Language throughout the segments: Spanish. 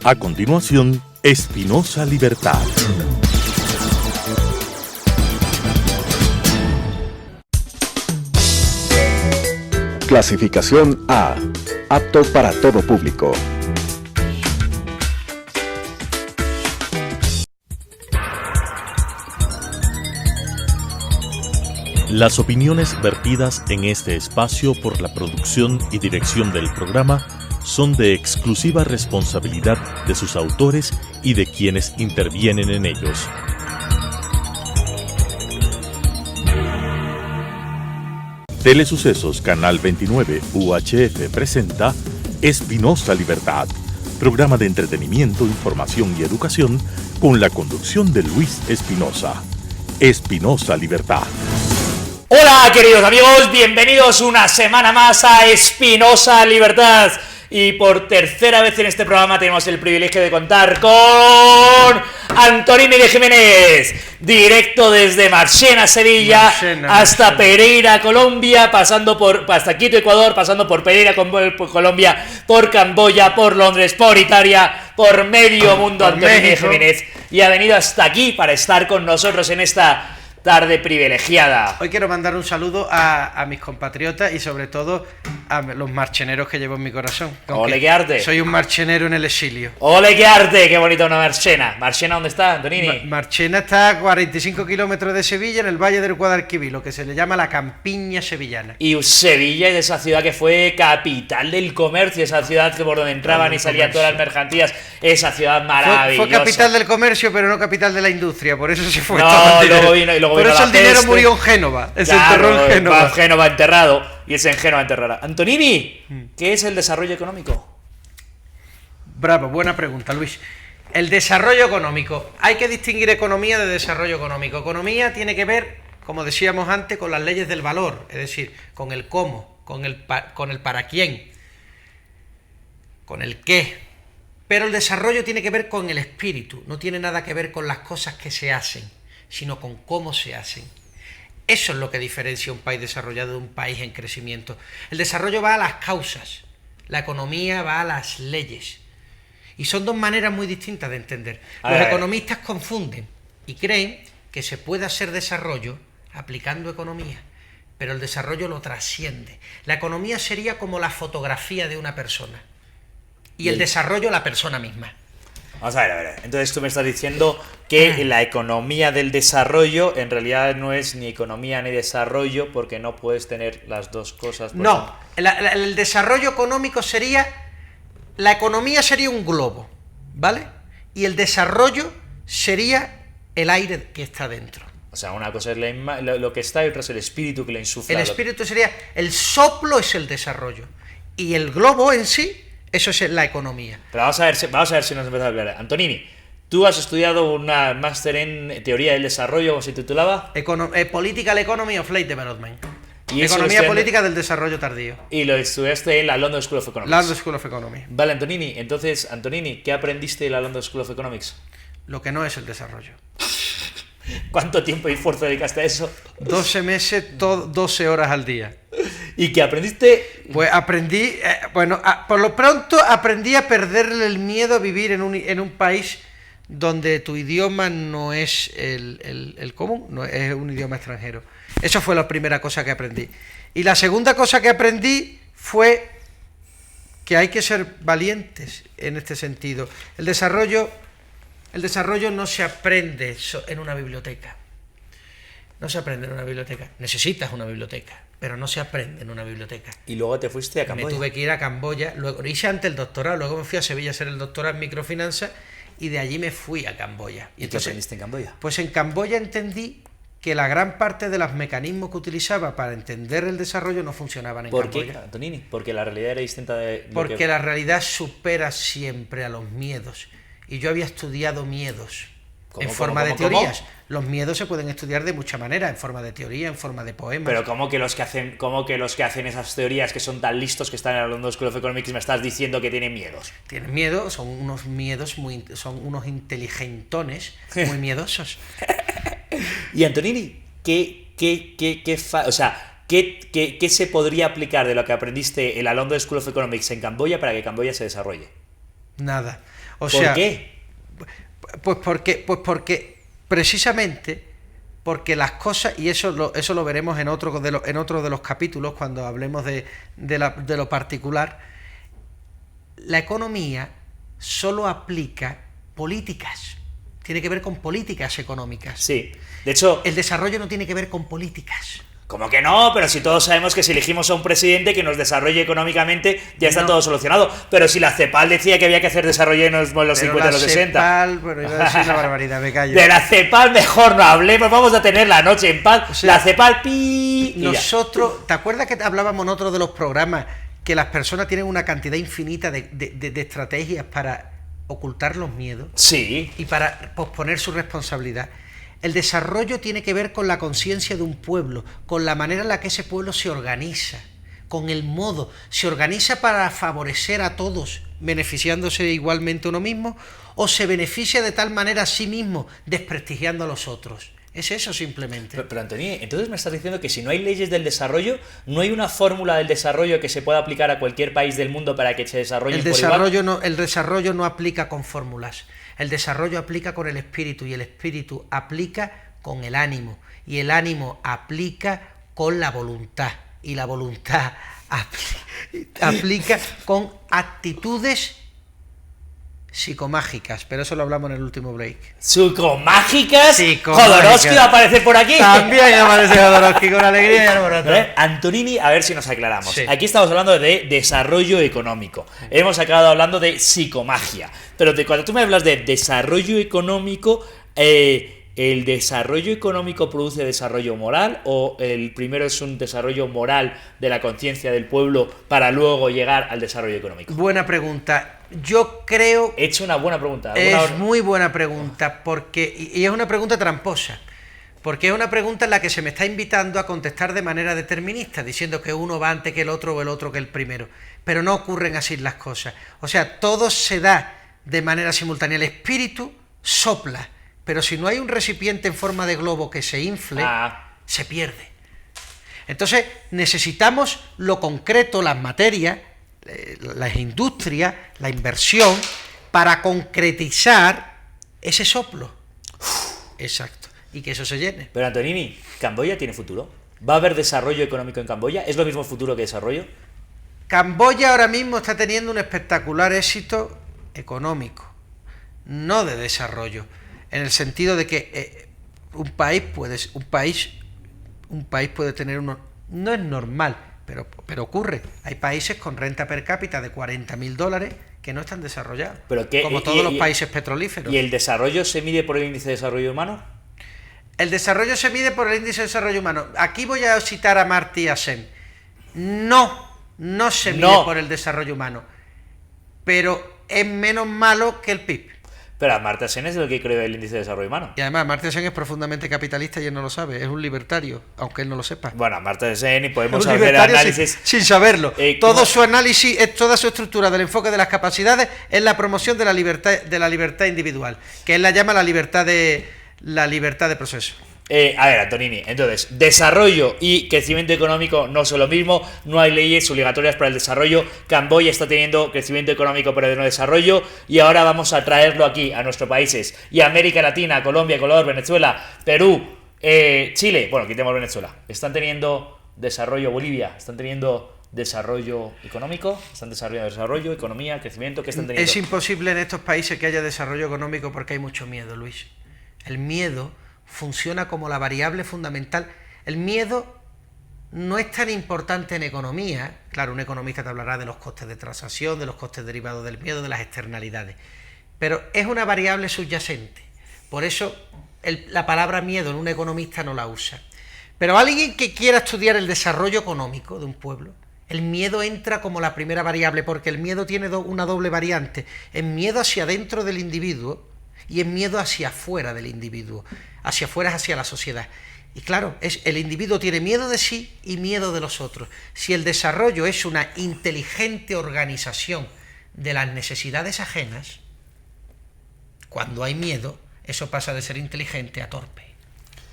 A continuación, Espinosa Libertad. Clasificación A. Apto para todo público. Las opiniones vertidas en este espacio por la producción y dirección del programa son de exclusiva responsabilidad de sus autores y de quienes intervienen en ellos. Telesucesos Canal 29 UHF presenta Espinosa Libertad, programa de entretenimiento, información y educación con la conducción de Luis Espinosa. Espinosa Libertad. Hola queridos amigos, bienvenidos una semana más a Espinosa Libertad. Y por tercera vez en este programa tenemos el privilegio de contar con Antonini de Jiménez, directo desde Marchena, Sevilla, hasta Pereira, Colombia, pasando por hasta Quito, Ecuador, pasando por Pereira, Colombia, por Camboya, por Londres, por Italia, por medio mundo. Antonini de Jiménez, y ha venido hasta aquí para estar con nosotros en esta tarde privilegiada. Hoy quiero mandar un saludo a mis compatriotas y sobre todo a los marcheneros que llevo en mi corazón. ¡Ole, qué arte! Soy un marchenero en el exilio. ¡Ole, qué arte! ¡Qué bonita una Marchena! ¿Marchena dónde está, Antonini? Marchena está a 45 kilómetros de Sevilla, en el Valle del Guadalquivir, lo que se le llama la campiña sevillana. Y Sevilla es esa ciudad que fue capital del comercio, esa ciudad que por donde entraban y salían todas las mercancías, esa ciudad maravillosa. Fue capital del comercio, pero no capital de la industria, por eso se fue. No, luego vino por eso el dinero murió en Génova. Se enterró en Génova. Génova enterrado. Y es en Génova enterrada. Antonini, ¿qué es el desarrollo económico? Bravo, buena pregunta, Luis. El desarrollo económico. Hay que distinguir economía de desarrollo económico. Economía tiene que ver, como decíamos antes, con las leyes del valor, es decir, con el cómo, con el para quién, con el qué. Pero el desarrollo tiene que ver con el espíritu, no tiene nada que ver con las cosas que se hacen, sino con cómo se hacen. Eso es lo que diferencia un país desarrollado de un país en crecimiento. El desarrollo va a las causas, la economía va a las leyes. Y son dos maneras muy distintas de entender. Los economistas confunden y creen que se puede hacer desarrollo aplicando economía, pero el desarrollo lo trasciende. La economía sería como la fotografía de una persona y el desarrollo la persona misma. Vamos a ver. Entonces tú me estás diciendo que la economía del desarrollo en realidad no es ni economía ni desarrollo porque no puedes tener las dos cosas. No, el desarrollo económico sería... La economía sería un globo, ¿vale? Y el desarrollo sería el aire que está dentro. O sea, una cosa es lo que está y otra es el espíritu que lo insufla. El espíritu sería... El soplo es el desarrollo. Y el globo en sí... Eso es la economía. Pero vamos a ver si nos empezamos a hablar. Antonini, tú has estudiado una máster en teoría del desarrollo, ¿cómo se titulaba? Political Economy of Late Development. ¿Y Economía política del desarrollo tardío. Y lo estudiaste en la London School of Economics. London School of Economics. Vale, Antonini. Entonces, Antonini, ¿qué aprendiste en la London School of Economics? Lo que no es el desarrollo. ¿Cuánto tiempo y esfuerzo dedicaste a eso? 12 meses, 12 horas al día. ¿Y qué aprendiste? Pues aprendí, por lo pronto aprendí a perderle el miedo a vivir en un país donde tu idioma no es el común, no es un idioma extranjero. Eso fue la primera cosa que aprendí. Y la segunda cosa que aprendí fue que hay que ser valientes en este sentido. El desarrollo no se aprende en una biblioteca. No se aprende en una biblioteca. Necesitas una biblioteca, pero no se aprende en una biblioteca. Y luego te fuiste a Camboya. Me tuve que ir a Camboya, luego hice antes el doctorado, luego me fui a Sevilla a hacer el doctorado en microfinanzas y de allí me fui a Camboya. ¿Y qué aprendiste en Camboya? Pues en Camboya entendí que la gran parte de los mecanismos que utilizaba para entender el desarrollo no funcionaban en Camboya. ¿Por qué, Antonini? Porque la realidad era distinta de... Porque la realidad supera siempre a los miedos. Y yo había estudiado miedos en forma de teorías. ¿Cómo? Los miedos se pueden estudiar de muchas maneras, en forma de teoría, en forma de poemas. Pero ¿cómo que los que hacen esas teorías que son tan listos que están en la London School of Economics me estás diciendo que tienen miedos? Tienen miedo, son unos unos inteligentones muy miedosos. Y Antonini, ¿qué se podría aplicar de lo que aprendiste en la London School of Economics en Camboya para que Camboya se desarrolle? Nada. O ¿Por sea, qué? Pues porque precisamente porque las cosas, y eso lo veremos en otro de los capítulos cuando hablemos de lo particular, la economía solo aplica políticas, tiene que ver con políticas económicas. Sí, de hecho... El desarrollo no tiene que ver con políticas. Como que no, pero si todos sabemos que si elegimos a un presidente que nos desarrolle económicamente, ya está todo solucionado. Pero si la CEPAL decía que había que hacer desarrollo en los 50 y los 60. CEPAL, bueno, iba a decir una barbaridad, me callo. De la CEPAL mejor no hablemos, vamos a tener la noche en paz. O sea, la CEPAL, pi. Nosotros, ¿te acuerdas que hablábamos en otro de los programas que las personas tienen una cantidad infinita de estrategias para ocultar los miedos? Sí. Y para posponer su responsabilidad. El desarrollo tiene que ver con la conciencia de un pueblo, con la manera en la que ese pueblo se organiza, con el modo. ¿Se organiza para favorecer a todos, beneficiándose igualmente uno mismo? ¿O se beneficia de tal manera a sí mismo, desprestigiando a los otros? Es eso simplemente. Pero Antoni, entonces me estás diciendo que si no hay leyes del desarrollo, no hay una fórmula del desarrollo que se pueda aplicar a cualquier país del mundo para que se desarrolle por igual. El desarrollo no aplica con fórmulas. El desarrollo aplica con el espíritu, y el espíritu aplica con el ánimo, y el ánimo aplica con la voluntad, y la voluntad aplica con actitudes psicomágicas, pero eso lo hablamos en el último break. ¿Psicomágicas? Psicomágicas. ¿Jodorowsky va a aparecer por aquí? También aparece Jodorowsky con alegría y alboroto. Antonini, a ver si nos aclaramos. Sí. Aquí estamos hablando de desarrollo económico. Hemos acabado hablando de psicomagia. Pero cuando tú me hablas de desarrollo económico, ¿el desarrollo económico produce desarrollo moral? ¿O el primero es un desarrollo moral de la conciencia del pueblo para luego llegar al desarrollo económico? Buena pregunta. Yo creo... He hecho una buena pregunta. Es muy buena pregunta, y es una pregunta tramposa, porque es una pregunta en la que se me está invitando a contestar de manera determinista, diciendo que uno va antes que el otro o el otro que el primero. Pero no ocurren así las cosas. O sea, todo se da de manera simultánea. El espíritu sopla, pero si no hay un recipiente en forma de globo que se infle, se pierde. Entonces necesitamos lo concreto, las materias, las industrias, la inversión, para concretizar ese soplo. Exacto. Y que eso se llene. Pero Antonini, ¿Camboya tiene futuro? ¿Va a haber desarrollo económico en Camboya? ¿Es lo mismo futuro que desarrollo? Camboya ahora mismo está teniendo un espectacular éxito económico, no de desarrollo, en el sentido de que un país puede tener uno, no es normal, pero ocurre. Hay países con renta per cápita de $40.000 que no están desarrollados, como todos los países petrolíferos. ¿Y el desarrollo se mide por el índice de desarrollo humano? El desarrollo se mide por el índice de desarrollo humano. Aquí voy a citar a Amartya Sen. No se mide por el desarrollo humano, pero es menos malo que el PIB. Pero Amartya Sen es el que creó el índice de desarrollo humano. Y además Amartya Sen es profundamente capitalista y él no lo sabe, es un libertario, aunque él no lo sepa. Bueno, Amartya Sen, y podemos hacer análisis sin saberlo. Todo su análisis, toda su estructura del enfoque de las capacidades es la promoción de la libertad individual, que él la llama la libertad de proceso. A ver, Antonini, entonces, desarrollo y crecimiento económico no son lo mismo, no hay leyes obligatorias para el desarrollo. Camboya está teniendo crecimiento económico pero de no desarrollo, y ahora vamos a traerlo aquí, a nuestros países, y a América Latina, Colombia, Ecuador, Venezuela, Perú, Chile, bueno, quitemos Venezuela, están teniendo desarrollo. Bolivia, están teniendo desarrollo económico, están desarrollando desarrollo, economía, crecimiento, ¿qué están teniendo? Es imposible en estos países que haya desarrollo económico porque hay mucho miedo, Luis. El miedo funciona como la variable fundamental. El miedo no es tan importante en economía. Claro, un economista te hablará de los costes de transacción, de los costes derivados del miedo, de las externalidades, pero es una variable subyacente. Por eso la palabra miedo en un economista no la usa. Pero alguien que quiera estudiar el desarrollo económico de un pueblo, el miedo entra como la primera variable, porque el miedo tiene una doble variante: en miedo hacia adentro del individuo y en miedo hacia afuera del individuo. Hacia afuera es hacia la sociedad. Y claro, el individuo tiene miedo de sí y miedo de los otros. Si el desarrollo es una inteligente organización de las necesidades ajenas, cuando hay miedo, eso pasa de ser inteligente a torpe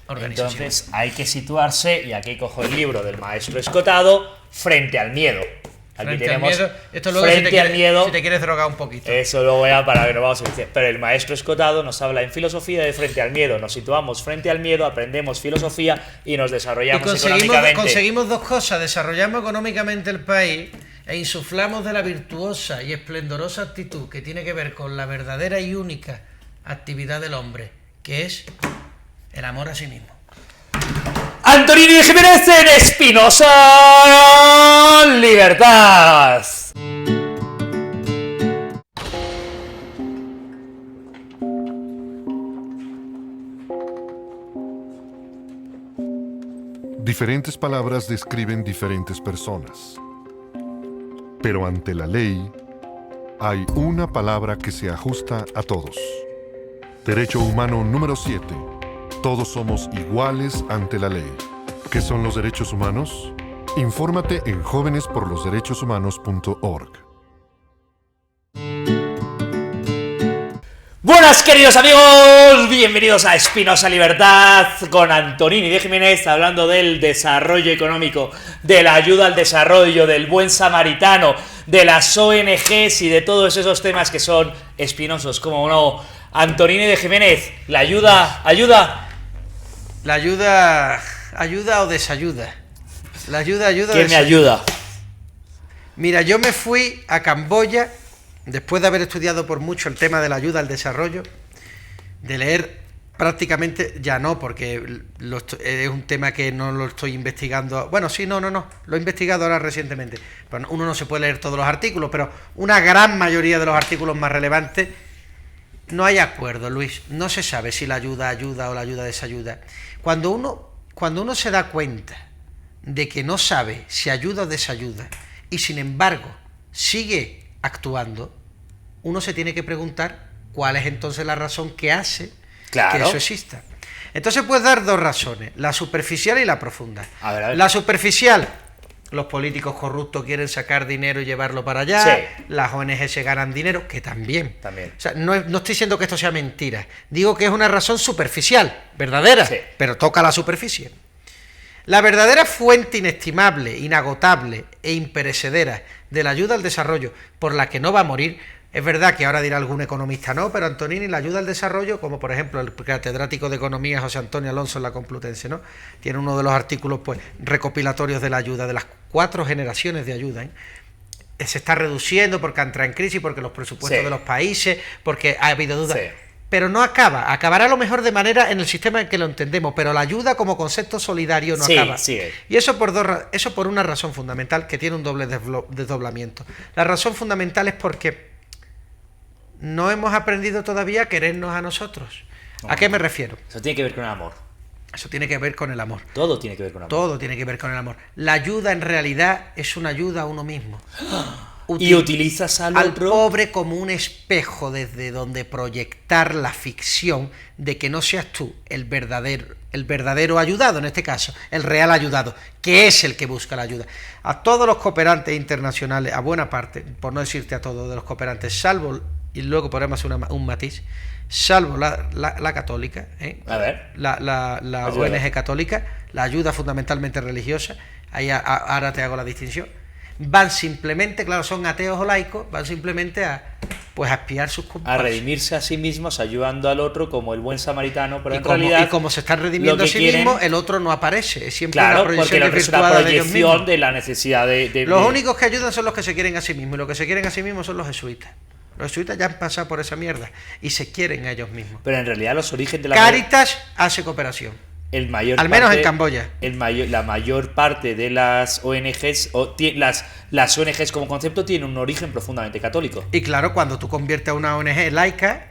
organización. Entonces hay que situarse, y aquí cojo el libro del maestro Escotado, frente al miedo. Aquí Frente tenemos al miedo. Esto luego frente al miedo. si te quieres drogar un poquito. Eso luego ya para que nos vamos a decir. Pero el maestro Escotado nos habla en filosofía de frente al miedo. Nos situamos frente al miedo, aprendemos filosofía y nos desarrollamos económicamente. Conseguimos dos cosas: desarrollamos económicamente el país e insuflamos de la virtuosa y esplendorosa actitud que tiene que ver con la verdadera y única actividad del hombre, que es el amor a sí mismo. Antonini de Jiménez en Espinosa Libertad. Diferentes palabras describen diferentes personas. Pero ante la ley, hay una palabra que se ajusta a todos. Derecho humano número 7. Todos somos iguales ante la ley. ¿Qué son los derechos humanos? Infórmate en jovenesporlosderechoshumanos.org. Buenas queridos amigos, bienvenidos a Espinosa Libertad con Antonini de Jiménez hablando del desarrollo económico, de la ayuda al desarrollo, del buen samaritano, de las ONGs y de todos esos temas que son espinosos, como no. Antonini de Jiménez, la ayuda. La ayuda o desayuda. La ayuda o ¿Quién me desayuda. ayuda? Mira, yo me fui a Camboya después de haber estudiado por mucho el tema de la ayuda al desarrollo, de leer prácticamente, ya no, porque es un tema que no lo estoy investigando. Bueno, sí, no, lo he investigado ahora recientemente. Bueno, uno no se puede leer todos los artículos, pero una gran mayoría de los artículos más relevantes no hay acuerdo, Luis. No se sabe si la ayuda o la ayuda desayuda. Cuando uno se da cuenta de que no sabe si ayuda o desayuda y sin embargo sigue actuando, uno se tiene que preguntar cuál es entonces la razón que hace que eso exista. Entonces puedes dar dos razones, la superficial y la profunda. A ver. La superficial: los políticos corruptos quieren sacar dinero y llevarlo para allá, Sí. las ONG se ganan dinero, que también. También. O sea, no estoy diciendo que esto sea mentira, digo que es una razón superficial, verdadera, Sí. pero toca la superficie. La verdadera fuente inestimable, inagotable e imperecedera de la ayuda al desarrollo, por la que no va a morir, es verdad que ahora dirá algún economista, no, pero Antonini, la ayuda al desarrollo, como por ejemplo el catedrático de Economía José Antonio Alonso en la Complutense, ¿no? Tiene uno de los artículos pues recopilatorios de la ayuda, de las 4 generaciones de ayuda, se está reduciendo porque entra en crisis, porque los presupuestos Sí. de los países, porque ha habido dudas. Sí. Pero no acabará a lo mejor de manera en el sistema en que lo entendemos, pero la ayuda como concepto solidario no Sí, acaba. sigue. Y eso por una razón fundamental que tiene un doble desdoblamiento. La razón fundamental es porque no hemos aprendido todavía a querernos a nosotros. ¿A qué me refiero? Eso tiene que ver con el amor. Eso tiene que ver con el amor. Todo tiene que ver con el amor. Todo tiene que ver con el amor. La ayuda en realidad es una ayuda a uno mismo. Y utilizas al otro. Pobre como un espejo desde donde proyectar la ficción de que no seas tú el verdadero ayudado, en este caso, el real ayudado, que es el que busca la ayuda. A todos los cooperantes internacionales, a buena parte, por no decirte a todos de los cooperantes, salvo, y luego podemos hacer un matiz, salvo la católica, A ver. la Ayuda. ONG católica, la ayuda fundamentalmente religiosa, ahí ahora te hago la distinción, van simplemente, claro, son ateos o laicos, van simplemente a espiar sus A compañeros. redimirse a sí mismos ayudando al otro como el buen samaritano, pero Y en como, realidad y como se están redimiendo lo a que sí quieren- mismos, el otro no aparece, es siempre claro, una porque proyección es una desvirtuada de ellos proyección mismos. de la necesidad de Los únicos que ayudan son los que se quieren a sí mismos, y los que se quieren a sí mismos son los jesuitas. Los jesuitas ya han pasado por esa mierda y se quieren a ellos mismos. Pero en realidad los orígenes de la Cáritas hace cooperación, el mayor al menos parte- en Camboya. la mayor parte de las ONGs las ONGs como concepto tienen un origen profundamente católico. Y claro, cuando tú conviertes a una ONG laica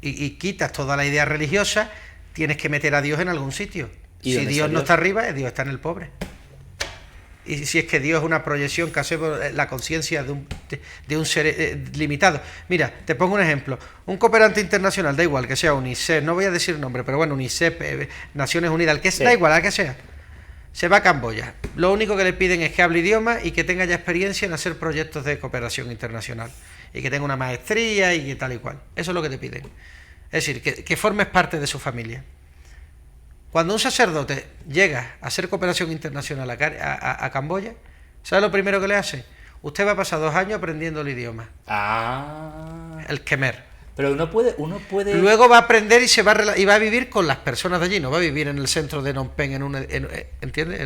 y quitas toda la idea religiosa, tienes que meter a Dios en algún sitio. ¿Y Si dónde Dios está no Dios? está arriba, Dios está en el pobre. Y si es que Dios es una proyección que hace la conciencia de un ser limitado. Mira, te pongo un ejemplo. Un cooperante internacional, da igual que sea UNICEF, no voy a decir nombre, pero bueno, UNICEF, Naciones Unidas, Sí. da igual, al que sea. Se va a Camboya. Lo único que le piden es que hable idioma y que tenga ya experiencia en hacer proyectos de cooperación internacional. Y que tenga una maestría y tal y cual. Eso es lo que te piden. Es decir, que formes parte de su familia. Cuando un sacerdote llega a hacer cooperación internacional a Camboya, ¿sabes lo primero que le hace? Usted va a pasar 2 años aprendiendo el idioma. El Khmer. Pero uno puede... Luego va a aprender y va a vivir con las personas de allí, no va a vivir en el centro de Phnom Penh, ¿entiendes?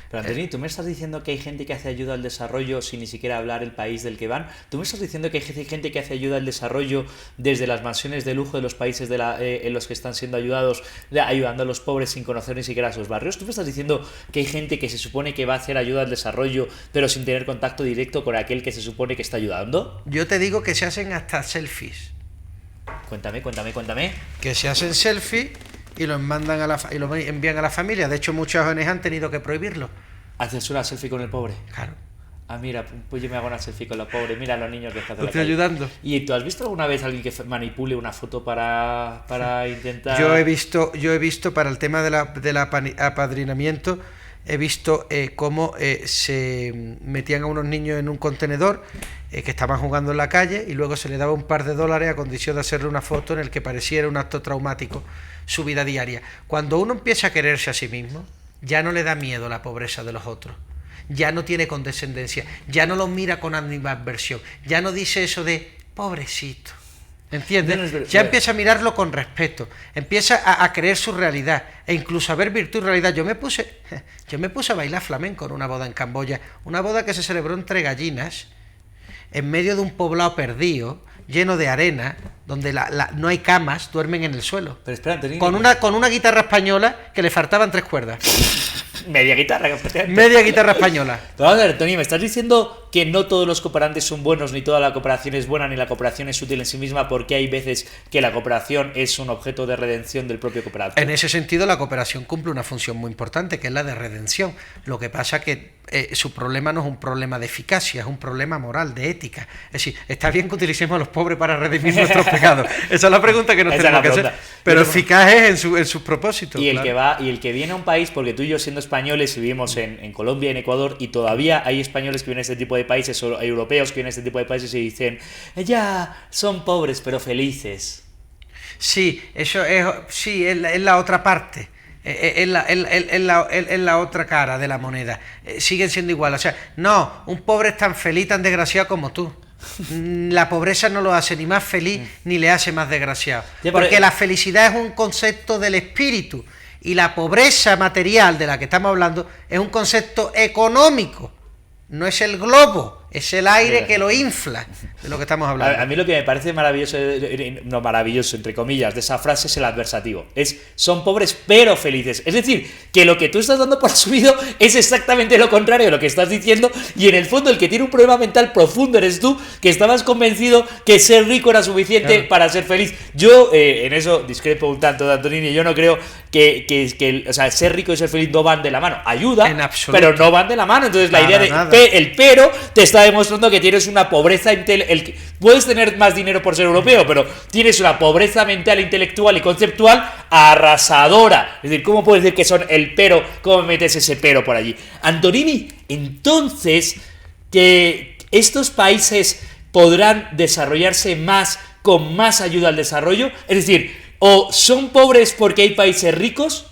Pero Antonio, ¿tú me estás diciendo que hay gente que hace ayuda al desarrollo sin ni siquiera hablar el país del que van? ¿Tú me estás diciendo que hay gente que hace ayuda al desarrollo desde las mansiones de lujo de los países en los que están siendo ayudados, ayudando a los pobres sin conocer ni siquiera sus barrios? ¿Tú me estás diciendo que hay gente que se supone que va a hacer ayuda al desarrollo pero sin tener contacto directo con aquel que se supone que está ayudando? Yo te digo que se hacen hasta selfies. Cuéntame. Que se hacen selfies y los mandan y los envían a la familia. De hecho, muchas ONG han tenido que prohibirlo. ¿Haces una selfie con el pobre? Claro. Mira, pues yo me hago una selfie con los pobres. Mira a los niños que están Te estoy ayudando. ¿Y tú has visto alguna vez a alguien que manipule una foto para intentar...? Yo he visto para el tema del apadrinamiento, he visto cómo se metían a unos niños en un contenedor que estaban jugando en la calle y luego se le daba un par de dólares a condición de hacerle una foto en el que pareciera un acto traumático su vida diaria. Cuando uno empieza a quererse a sí mismo, ya no le da miedo la pobreza de los otros, ya no tiene condescendencia, ya no los mira con animadversión, ya no dice eso de pobrecito. ¿Entiendes? Ya empieza a mirarlo con respeto, empieza a creer su realidad e incluso a ver virtud y realidad. Yo me puse a bailar flamenco en una boda en Camboya, una boda que se celebró entre gallinas, en medio de un poblado perdido, lleno de arena, donde no hay camas, duermen en el suelo. Pero espera, Antonio, con una guitarra española que le faltaban 3 cuerdas. Media guitarra española. Pero vamos a ver, Antonio, me estás diciendo que no todos los cooperantes son buenos, ni toda la cooperación es buena, ni la cooperación es útil en sí misma, porque hay veces que la cooperación es un objeto de redención del propio cooperante. En ese sentido, la cooperación cumple una función muy importante, que es la de redención. Lo que pasa que su problema no es un problema de eficacia, es un problema moral, de ética. Es decir, está bien que utilicemos a los pobres para redimir nuestros pecados. Esa es la pregunta que nos tenemos que hacer. Pero eficaz es en sus propósitos. Y el que viene a un país, porque tú y yo siendo españoles vivimos en Colombia y en Ecuador, y todavía hay españoles que vienen a este tipo de países, o europeos que vienen a este tipo de países y dicen, ya, son pobres pero felices. Sí, eso es la otra parte. Es la otra cara de la moneda. Siguen siendo igual. O sea, no, un pobre es tan feliz, tan desgraciado como tú. La pobreza no lo hace ni más feliz ni le hace más desgraciado. Porque la felicidad es un concepto del espíritu y la pobreza material de la que estamos hablando es un concepto económico. No es el globo, es el aire que lo infla, de lo que estamos hablando. A mí lo que me parece maravilloso, no maravilloso, entre comillas, de esa frase es el adversativo. Son pobres pero felices. Es decir, que lo que tú estás dando por asumido es exactamente lo contrario de lo que estás diciendo, y en el fondo el que tiene un problema mental profundo eres tú, que estabas convencido que ser rico era suficiente para ser feliz. Yo en eso discrepo un tanto de Antonini. Yo no creo que o sea, ser rico y ser feliz no van de la mano. Ayuda, pero no van de la mano. Entonces la idea de el pero te está demostrando que tienes una pobreza puedes tener más dinero por ser europeo, pero tienes una pobreza mental, intelectual y conceptual arrasadora. Es decir, ¿cómo puedes decir que son el pero? ¿Cómo metes ese pero por allí? Antonini, entonces, que estos países podrán desarrollarse más con más ayuda al desarrollo, es decir, o son pobres porque hay países ricos.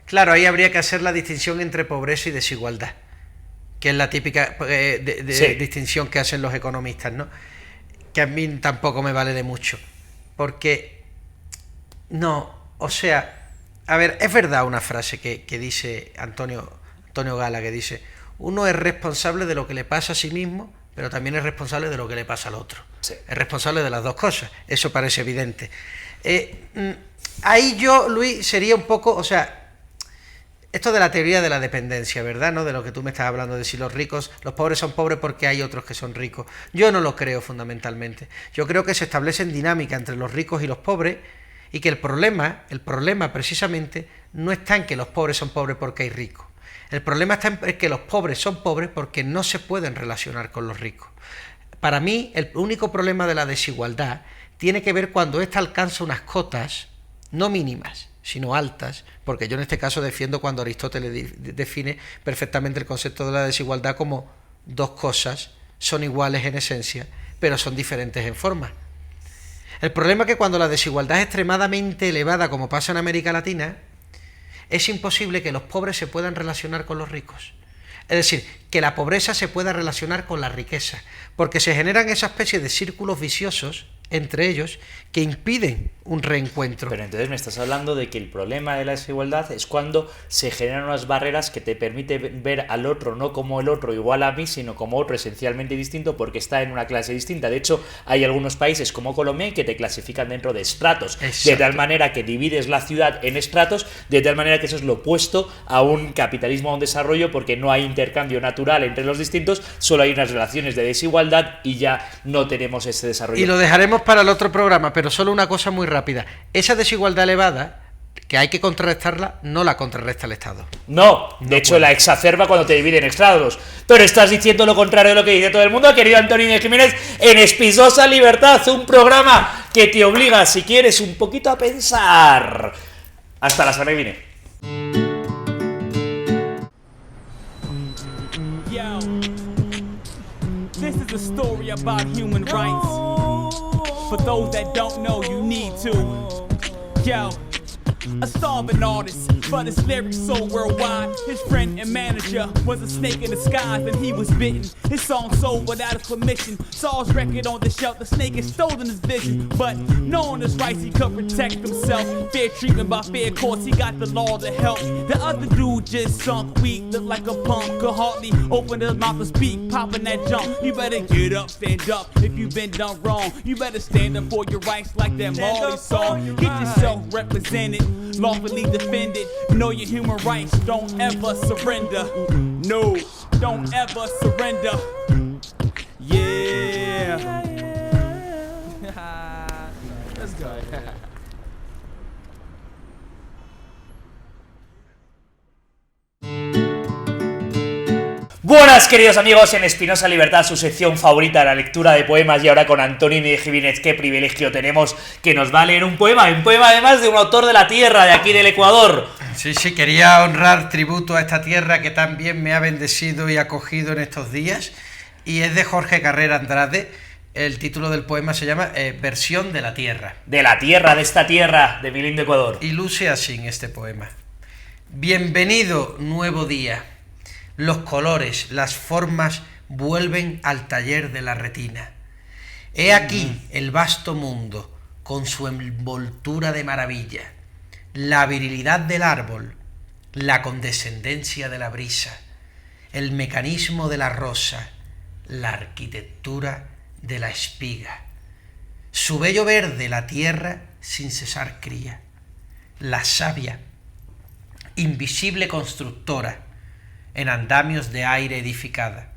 Claro, ahí habría que hacer la distinción entre pobreza y desigualdad, que es la típica distinción que hacen los economistas, ¿no? Que a mí tampoco me vale de mucho, porque a ver, es verdad una frase que dice Antonio Gala, que dice: uno es responsable de lo que le pasa a sí mismo, pero también es responsable de lo que le pasa al otro. Sí. Es responsable de las dos cosas, eso parece evidente. Ahí yo, Luis, sería un poco, esto de la teoría de la dependencia, ¿verdad? ¿No? De lo que tú me estás hablando, de si los pobres son pobres porque hay otros que son ricos. Yo no lo creo fundamentalmente. Yo creo que se establecen dinámicas entre los ricos y los pobres, y que el problema precisamente no está en que los pobres son pobres porque hay ricos. El problema está en que los pobres son pobres porque no se pueden relacionar con los ricos. Para mí, el único problema de la desigualdad tiene que ver cuando ésta alcanza unas cotas, no mínimas, sino altas, porque yo en este caso defiendo cuando Aristóteles define perfectamente el concepto de la desigualdad como dos cosas son iguales en esencia, pero son diferentes en forma. El problema es que cuando la desigualdad es extremadamente elevada, como pasa en América Latina, es imposible que los pobres se puedan relacionar con los ricos. Es decir, que la pobreza se pueda relacionar con la riqueza, porque se generan esa especie de círculos viciosos entre ellos que impiden un reencuentro. Pero entonces me estás hablando de que el problema de la desigualdad es cuando se generan unas barreras que te permiten ver al otro no como el otro igual a mí, sino como otro esencialmente distinto porque está en una clase distinta. De hecho, hay algunos países como Colombia que te clasifican dentro de estratos. Exacto. De tal manera que divides la ciudad en estratos, de tal manera que eso es lo opuesto a un capitalismo, a un desarrollo, porque no hay intercambio natural entre los distintos, solo hay unas relaciones de desigualdad y ya no tenemos ese desarrollo. Y lo dejaremos para el otro programa, pero solo una cosa muy rápida. Esa desigualdad elevada, que hay que contrarrestarla, no la contrarresta el Estado. No, de hecho la exacerba cuando te divide en estratos. Pero estás diciendo lo contrario de lo que dice todo el mundo, querido Antonio de Jiménez, en Espinosa Libertad, un programa que te obliga, si quieres, un poquito a pensar. Hasta la semana que viene. This is a story about human rights. For those that don't know, you need to. Yo, a starving artist, but his lyrics so worldwide. His friend and manager was a snake in disguise, and he was bitten. His song sold without his permission. Saw his record on the shelf, the snake had stolen his vision. But knowing his rights, he could protect himself. Fair treatment by fair courts, he got the law to help. The other dude just sunk weak, looked like a punk, could hardly open his mouth to speak, popping that jump. You better get up, stand up, if you've been done wrong. You better stand up for your rights like that Marley song. Get yourself represented, lawfully defended. Know your human rights, don't ever surrender. No, don't ever surrender. Yeah. Let's go. Buenas, queridos amigos, en Espinosa Libertad, su sección favorita, la lectura de poemas, y ahora con Antonio de Jiménez. Qué privilegio tenemos, que nos va a leer un poema además de un autor de la tierra, de aquí del Ecuador. Sí, quería honrar tributo a esta tierra que tan bien me ha bendecido y acogido en estos días, y es de Jorge Carrera Andrade. El título del poema se llama Versión de la Tierra. De la tierra, de esta tierra, de mi lindo Ecuador. Y luce así en este poema. Bienvenido nuevo día. Los colores, las formas vuelven al taller de la retina. He aquí el vasto mundo con su envoltura de maravilla, la virilidad del árbol, la condescendencia de la brisa, el mecanismo de la rosa, la arquitectura de la espiga. Su bello verde la tierra sin cesar cría, la savia, invisible constructora, en andamios de aire edificada,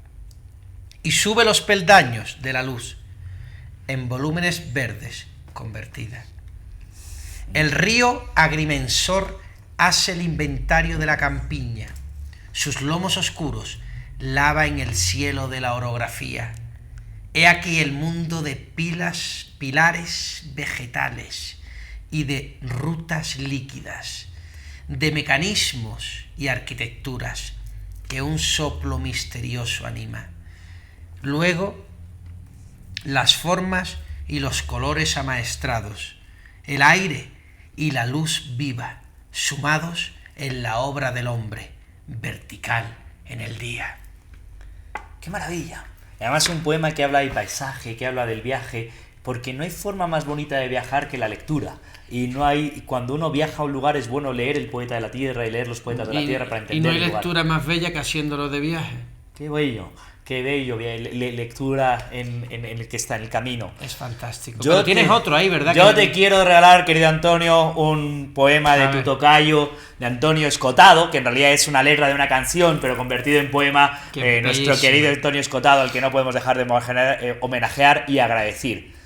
y sube los peldaños de la luz en volúmenes verdes convertida. El río agrimensor hace el inventario de la campiña, sus lomos oscuros lava en el cielo de la orografía. He aquí el mundo de pilares vegetales y de rutas líquidas, de mecanismos y arquitecturas que un soplo misterioso anima. Luego, las formas y los colores amaestrados, el aire y la luz viva, sumados en la obra del hombre, vertical en el día. ¡Qué maravilla! Además, un poema que habla del paisaje, que habla del viaje, porque no hay forma más bonita de viajar que la lectura. Y no hay, cuando uno viaja a un lugar es bueno leer el poeta de la tierra y leer los poetas de la tierra para entender. Y no hay el lugar. lectura más bella que haciéndolo de viaje. Qué bello, lectura en el que está en el camino. Es fantástico. Pero tienes otro ahí, ¿verdad? Yo te quiero regalar, querido Antonio, un poema de tu tocayo, de Antonio Escotado, que en realidad es una letra de una canción, pero convertido en poema. Nuestro querido Antonio Escotado, al que no podemos dejar de homenajear y agradecer.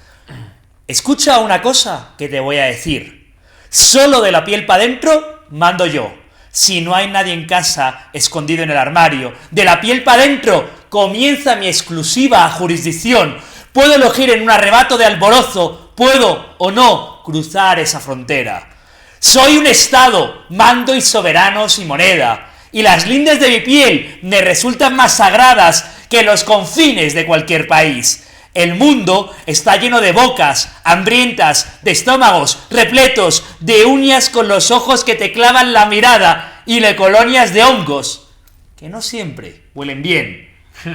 Escucha una cosa que te voy a decir. Solo de la piel para dentro mando yo. Si no hay nadie en casa, escondido en el armario, de la piel para dentro comienza mi exclusiva jurisdicción. Puedo elegir en un arrebato de alborozo, puedo o no cruzar esa frontera. Soy un estado, mando y soberano sin moneda, y las lindes de mi piel me resultan más sagradas que los confines de cualquier país. El mundo está lleno de bocas, hambrientas, de estómagos, repletos, de uñas con los ojos que te clavan la mirada y de colonias de hongos, que no siempre huelen bien.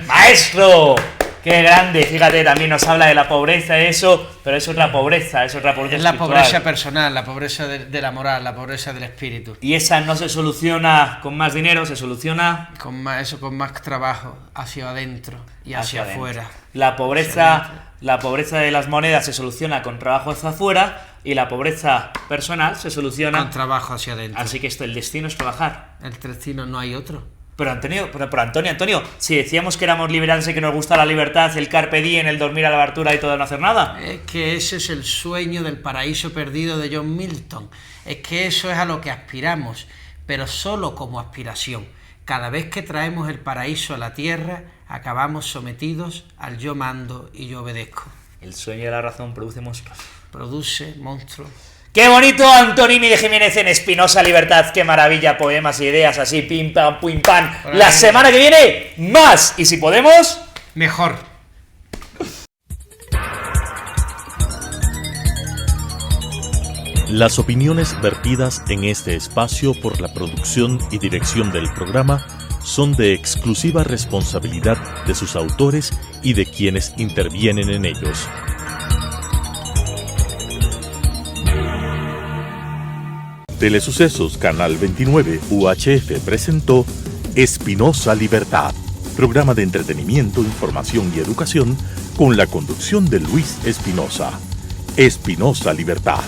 ¡Maestro! ¡Qué grande! Fíjate, también nos habla de la pobreza, eso, pero es otra pobreza, es otra pobreza Es la espiritual. pobreza personal, la pobreza de la moral, la pobreza del espíritu. Y esa no se soluciona con más dinero, se soluciona Con más trabajo hacia adentro y hacia adentro. afuera. La pobreza de las monedas se soluciona con trabajo hacia afuera y la pobreza personal se soluciona Con trabajo hacia adentro. Así que el destino es trabajar. El destino no hay otro. Pero Antonio, si decíamos que éramos liberales y que nos gusta la libertad, el carpe diem, el dormir a la abertura y todo no hacer nada. Es que ese es el sueño del paraíso perdido de John Milton. Es que eso es a lo que aspiramos, pero solo como aspiración. Cada vez que traemos el paraíso a la tierra, acabamos sometidos al yo mando y yo obedezco. El sueño de la razón produce monstruos. Produce monstruos. ¡Qué bonito, Antonini de Jiménez en Espinosa Libertad! ¡Qué maravilla! Poemas, ideas así, pim pam, pum pam. La semana que viene, más. Y si podemos, mejor. Las opiniones vertidas en este espacio por la producción y dirección del programa son de exclusiva responsabilidad de sus autores y de quienes intervienen en ellos. Telesucesos Canal 29 UHF presentó Espinosa Libertad, programa de entretenimiento, información y educación con la conducción de Luis Espinosa. Espinosa Libertad.